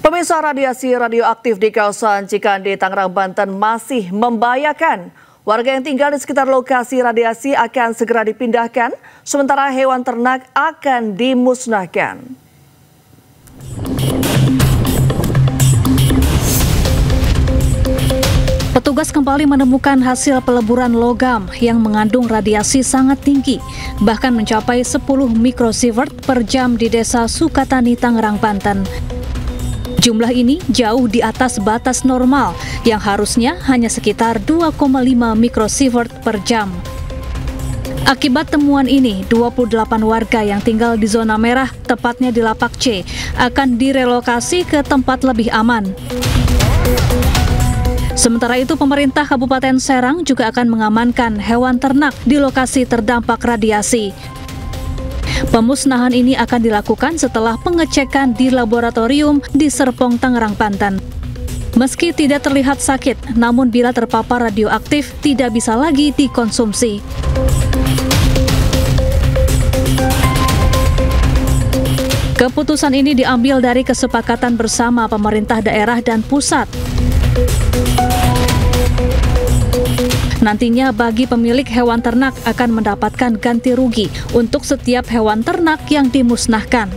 Pemirsa, radiasi radioaktif di kawasan Cikande, Tangerang, Banten masih membahayakan. Warga yang tinggal di sekitar lokasi radiasi akan segera dipindahkan, sementara hewan ternak akan dimusnahkan. Petugas kembali menemukan hasil peleburan logam yang mengandung radiasi sangat tinggi, bahkan mencapai 10 mikrosievert per jam di Desa Sukatani, Tangerang, Banten. Jumlah ini jauh di atas batas normal yang harusnya hanya sekitar 2,5 mikrosievert per jam. Akibat temuan ini, 28 warga yang tinggal di zona merah, tepatnya di Lapak C, akan direlokasi ke tempat lebih aman. Sementara itu, pemerintah Kabupaten Serang juga akan mengamankan hewan ternak di lokasi terdampak radiasi. Pemusnahan ini akan dilakukan setelah pengecekan di laboratorium di Serpong, Tangerang, Banten. Meski tidak terlihat sakit, namun bila terpapar radioaktif tidak bisa lagi dikonsumsi. Keputusan ini diambil dari kesepakatan bersama pemerintah daerah dan pusat. Nantinya bagi pemilik hewan ternak akan mendapatkan ganti rugi untuk setiap hewan ternak yang dimusnahkan.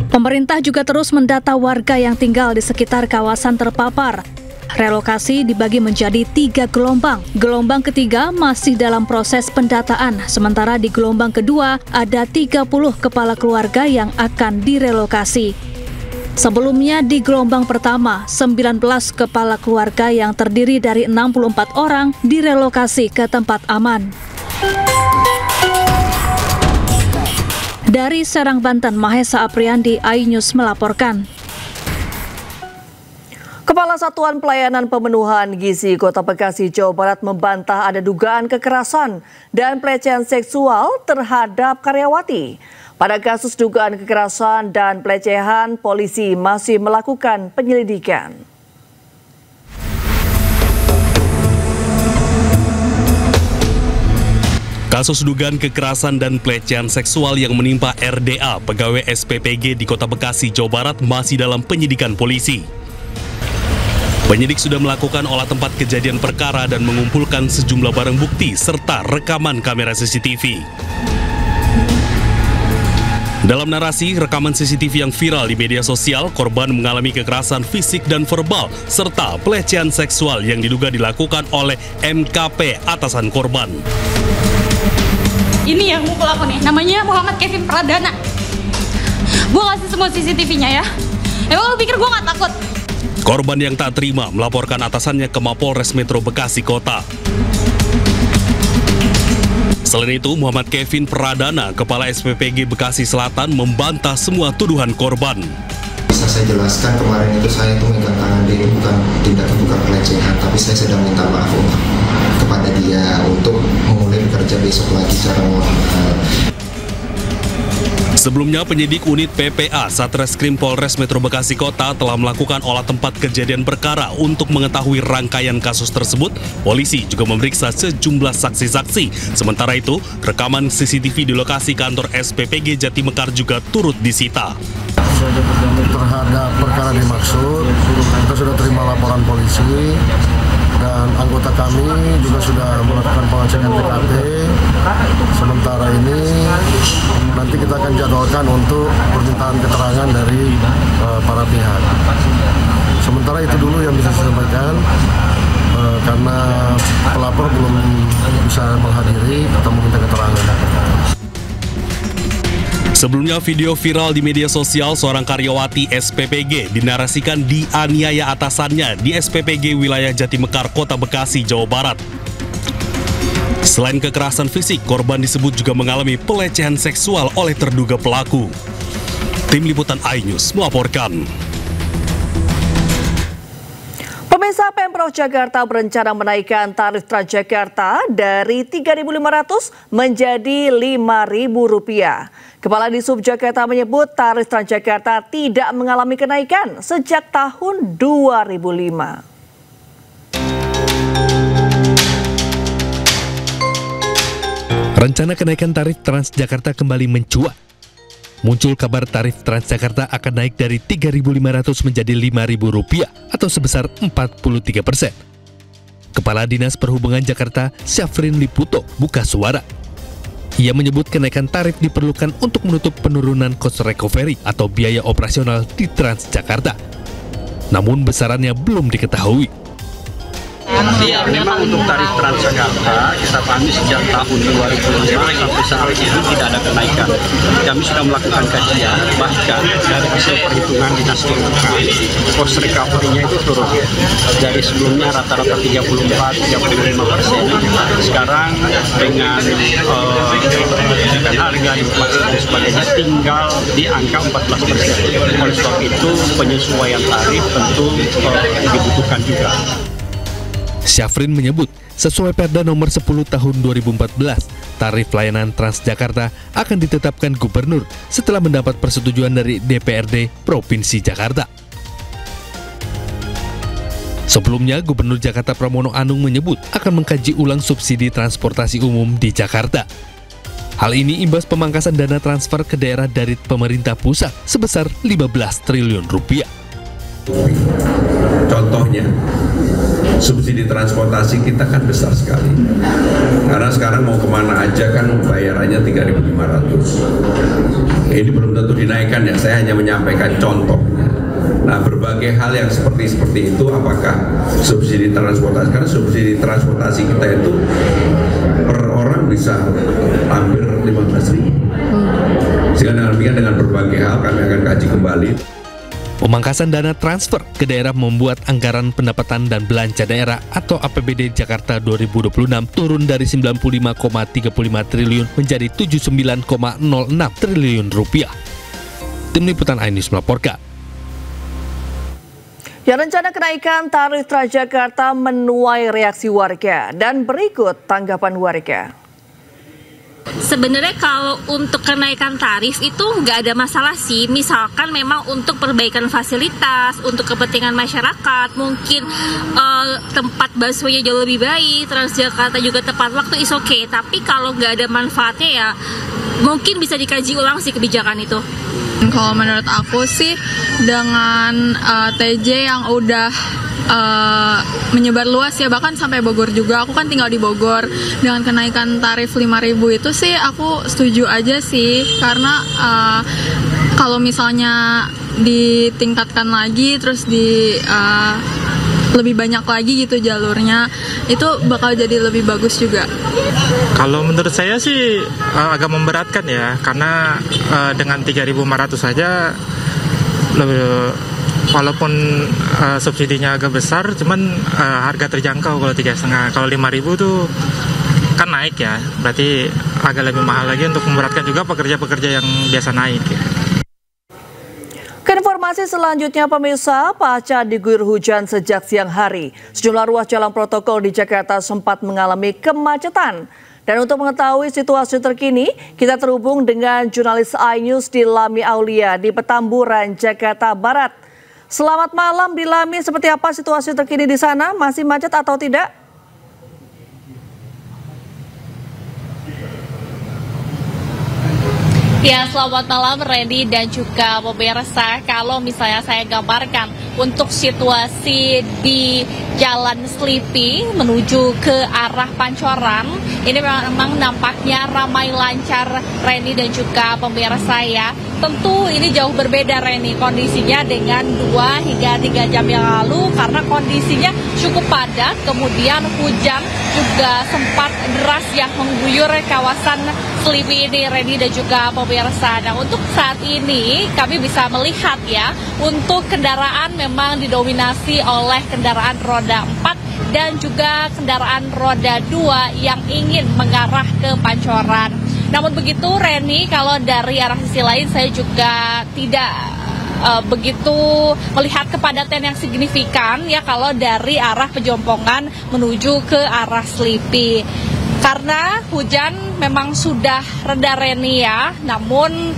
Pemerintah juga terus mendata warga yang tinggal di sekitar kawasan terpapar. Relokasi dibagi menjadi 3 gelombang. Gelombang ketiga masih dalam proses pendataan, sementara di gelombang kedua ada 30 kepala keluarga yang akan direlokasi. Sebelumnya di gelombang pertama, 19 kepala keluarga yang terdiri dari 64 orang direlokasi ke tempat aman. Dari Serang, Banten, Mahesa Apriandi, iNews melaporkan. Kepala Satuan Pelayanan Pemenuhan Gizi Kota Bekasi, Jawa Barat membantah ada dugaan kekerasan dan pelecehan seksual terhadap karyawati. Pada kasus dugaan kekerasan dan pelecehan, polisi masih melakukan penyelidikan. Kasus dugaan kekerasan dan pelecehan seksual yang menimpa RDA, pegawai SPPG di Kota Bekasi, Jawa Barat, masih dalam penyidikan polisi. Penyidik sudah melakukan olah tempat kejadian perkara dan mengumpulkan sejumlah barang bukti serta rekaman kamera CCTV. Dalam narasi rekaman CCTV yang viral di media sosial, korban mengalami kekerasan fisik dan verbal serta pelecehan seksual yang diduga dilakukan oleh MKP atasan korban. Ini yang mukul aku nih, namanya Muhammad Kevin Pradana. Gue kasih semua CCTV-nya ya. Emang lu pikir gue gak takut? Korban yang tak terima melaporkan atasannya ke Mapolres Metro Bekasi Kota. Selain itu, Muhammad Kevin Pradana, Kepala SPPG Bekasi Selatan, membantah semua tuduhan korban. Bisa saya jelaskan, kemarin itu saya itu megang tangan dia, bukan pelecehan, tapi saya sedang minta maaf kepada dia untuk memulai bekerja besok lagi secara normal. Sebelumnya, penyidik unit PPA Satreskrim Polres Metro Bekasi Kota telah melakukan olah tempat kejadian perkara untuk mengetahui rangkaian kasus tersebut. Polisi juga memeriksa sejumlah saksi-saksi. Sementara itu, rekaman CCTV di lokasi kantor SPPG Jatimekar juga turut disita. Terhadap perkara dimaksud, kita sudah terima laporan polisi dan anggota kami juga sudah melakukan pengecekan TKP. Sementara ini nanti kita akan jadwalkan untuk permintaan keterangan dari para pihak. Sementara itu dulu yang bisa saya sampaikan, karena pelapor belum bisa menghadiri atau meminta keterangan. Sebelumnya, video viral di media sosial seorang karyawati SPPG dinarasikan dianiaya atasannya di SPPG wilayah Jatimekar, Kota Bekasi, Jawa Barat. Selain kekerasan fisik, korban disebut juga mengalami pelecehan seksual oleh terduga pelaku. Tim Liputan iNews melaporkan. Pemirsa, Pemprov Jakarta berencana menaikkan tarif Transjakarta dari Rp3.500 menjadi Rp5.000. Kepala Disub Jakarta menyebut tarif Transjakarta tidak mengalami kenaikan sejak tahun 2005. Rencana kenaikan tarif Transjakarta kembali mencuat muncul kabar tarif Transjakarta akan naik dari Rp3.500 menjadi Rp5.000 atau sebesar 43%. Kepala Dinas Perhubungan Jakarta, Syafrin Liputo, buka suara. Ia menyebut kenaikan tarif diperlukan untuk menutup penurunan cost recovery atau biaya operasional di Transjakarta. Namun besarannya belum diketahui. Ya, memang untuk tarif Transjakarta kita pahami sejak tahun 2005 sampai saat ini tidak ada kenaikan. Kami sudah melakukan kajian, bahkan dari hasil perhitungan dinas perhubungan, cost recovery-nya itu turun. Dari sebelumnya rata-rata 34-35%, sekarang dengan harga inflasi dan sebagainya tinggal di angka 14%. Oleh sebab itu penyesuaian tarif tentu dibutuhkan juga. Syafrin menyebut, sesuai Perda nomor 10 tahun 2014, tarif layanan Transjakarta akan ditetapkan gubernur setelah mendapat persetujuan dari DPRD Provinsi Jakarta. Sebelumnya, Gubernur Jakarta Pramono Anung menyebut akan mengkaji ulang subsidi transportasi umum di Jakarta. Hal ini imbas pemangkasan dana transfer ke daerah dari pemerintah pusat sebesar Rp15 triliun. Contohnya, subsidi transportasi kita kan besar sekali. Karena sekarang mau kemana aja kan bayarannya 3.500. Ini belum tentu dinaikkan ya, saya hanya menyampaikan contohnya. Nah, berbagai hal yang seperti itu, apakah subsidi transportasi, karena subsidi transportasi kita itu per orang bisa hampir 15.000. Sehingga dengan berbagai hal kami akan kaji kembali. Pemangkasan dana transfer ke daerah membuat anggaran pendapatan dan belanja daerah atau APBD Jakarta 2026 turun dari Rp95,35 triliun menjadi Rp79,06 triliun. Tim Liputan iNews melaporkan. Ya, rencana kenaikan tarif Transjakarta menuai reaksi warga dan berikut tanggapan warga. Sebenarnya kalau untuk kenaikan tarif itu nggak ada masalah sih, misalkan memang untuk perbaikan fasilitas, untuk kepentingan masyarakat, mungkin tempat busway-nya jauh lebih baik, Transjakarta juga tepat waktu, is okay. Tapi kalau nggak ada manfaatnya ya mungkin bisa dikaji ulang sih kebijakan itu. Kalau menurut aku sih dengan TJ yang udah menyebar luas ya, bahkan sampai Bogor juga, aku kan tinggal di Bogor, dengan kenaikan tarif 5.000 itu sih aku setuju aja sih, karena kalau misalnya ditingkatkan lagi terus lebih banyak lagi gitu jalurnya, itu bakal jadi lebih bagus juga. Kalau menurut saya sih agak memberatkan ya, karena dengan 3.500 saja walaupun subsidinya agak besar, cuman harga terjangkau kalau 3,5. Kalau 5.000 tuh kan naik ya, berarti agak lebih mahal lagi untuk memberatkan juga pekerja-pekerja yang biasa naik ya. Ke informasi selanjutnya, pemirsa, pasca diguyur hujan sejak siang hari, sejumlah ruas jalan protokol di Jakarta sempat mengalami kemacetan. Dan untuk mengetahui situasi terkini, kita terhubung dengan jurnalis iNews Dilami Aulia di Petamburan, Jakarta Barat. Selamat malam Dilami, seperti apa situasi terkini di sana? Masih macet atau tidak? Ya, selamat malam Randy dan juga pemirsa. Kalau misalnya saya gambarkan untuk situasi di Jalan Selipi menuju ke arah Pancoran, ini memang nampaknya ramai lancar Randy dan juga pemirsa ya. Tentu ini jauh berbeda Randy kondisinya dengan 2 hingga 3 jam yang lalu, karena kondisinya cukup padat, kemudian hujan juga sempat deras yang mengguyur kawasan Selipi ini Randy dan juga pemirsa. Nah, untuk saat ini kami bisa melihat ya, untuk kendaraan memang didominasi oleh kendaraan roda 4 dan juga kendaraan roda 2 yang ingin mengarah ke Pancoran. Namun begitu Reni, kalau dari arah sisi lain saya juga tidak begitu melihat kepadatan yang signifikan ya kalau dari arah Pejompongan menuju ke arah Selipi. Karena hujan memang sudah reda Reni ya, namun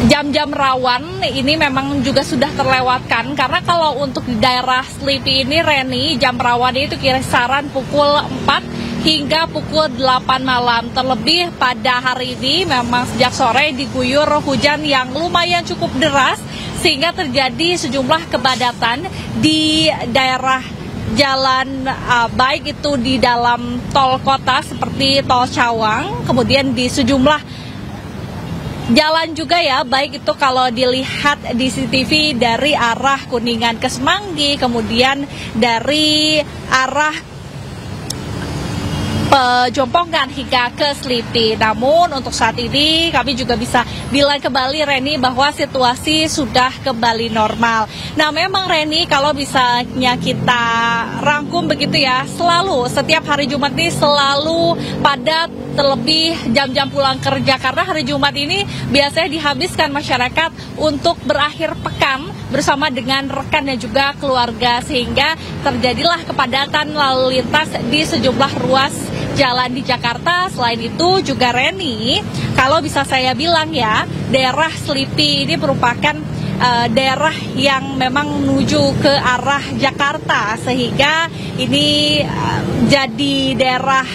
jam-jam rawan ini memang juga sudah terlewatkan, karena kalau untuk di daerah Selipi ini Reni, jam rawan itu kisaran pukul 4 hingga pukul 8 malam. Terlebih pada hari ini memang sejak sore diguyur hujan yang lumayan cukup deras sehingga terjadi sejumlah kepadatan di daerah jalan, baik itu di dalam tol kota seperti tol Cawang, kemudian di sejumlah jalan juga ya, baik itu kalau dilihat di CCTV dari arah Kuningan ke Semanggi, kemudian dari arah Pejompongan hingga ke Selipi. Namun untuk saat ini kami juga bisa bilang kembali, Reni, bahwa situasi sudah kembali normal. Nah memang, Reni, kalau misalnya kita rangkum begitu ya, selalu setiap hari Jumat ini selalu padat, terlebih jam-jam pulang kerja, karena hari Jumat ini biasanya dihabiskan masyarakat untuk berakhir pekan bersama dengan rekan dan juga keluarga, sehingga terjadilah kepadatan lalu lintas di sejumlah ruas jalan di Jakarta. Selain itu juga, Reni, kalau bisa saya bilang ya, daerah Selipi ini merupakan daerah yang memang menuju ke arah Jakarta, sehingga ini jadi daerah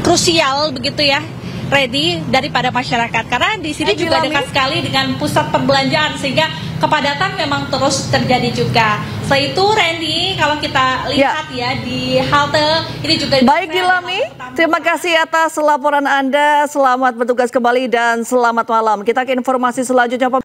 krusial begitu ya, Reni, daripada masyarakat, karena di sini juga dekat sekali dengan pusat perbelanjaan, sehingga kepadatan memang terus terjadi juga. Setelah itu, Reni, kalau kita lihat ya di halte ini juga. Baik, Dilami, terima kasih atas laporan Anda. Selamat bertugas kembali dan selamat malam. Kita ke informasi selanjutnya.